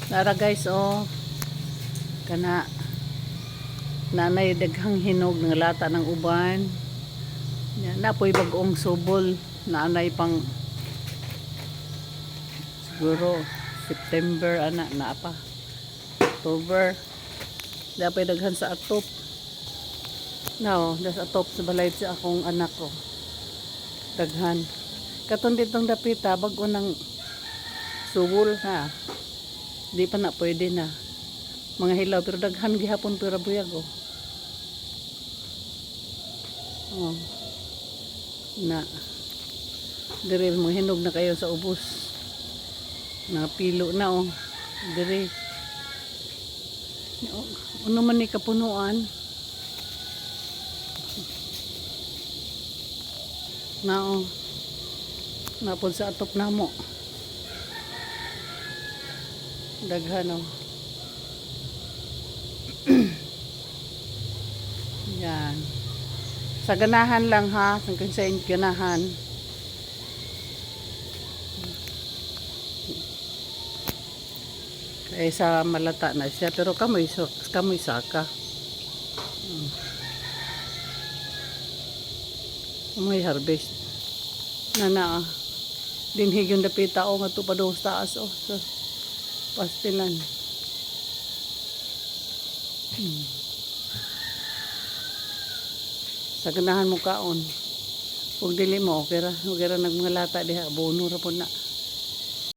Tara guys, oh. Kana nanay daghang hinog ng lata ng uban. Yan, napoy bagong subol. Nanay pang siguro September ana na pa. October. Dapat daghan sa atop. Now, das atop sa balay sa akong anak ko. Daghan. Katon ditong dapita bag-o ng subol ha. Di pa na pwede na. Mga hilaw pero daghan gihapon pero buyag oh. Oh. Na. Dire mo hinog na kayo sa ubos. Napilo na oh. Dire. Ano man ni kapunuan? Na oh. Napod sa atop na mo. Daghan oh. Yan. Sa ganahan lang ha, sa ganahan. Eh sa malata na siya pero kamoy saka. Kamoy harvest. Na dinhig yung dapita o nga to pa daw sa taas o sa pastilan. Sa ganahan mo kaon. Huwag dili mo, okay ra nagmangalata diha, abono ra po na.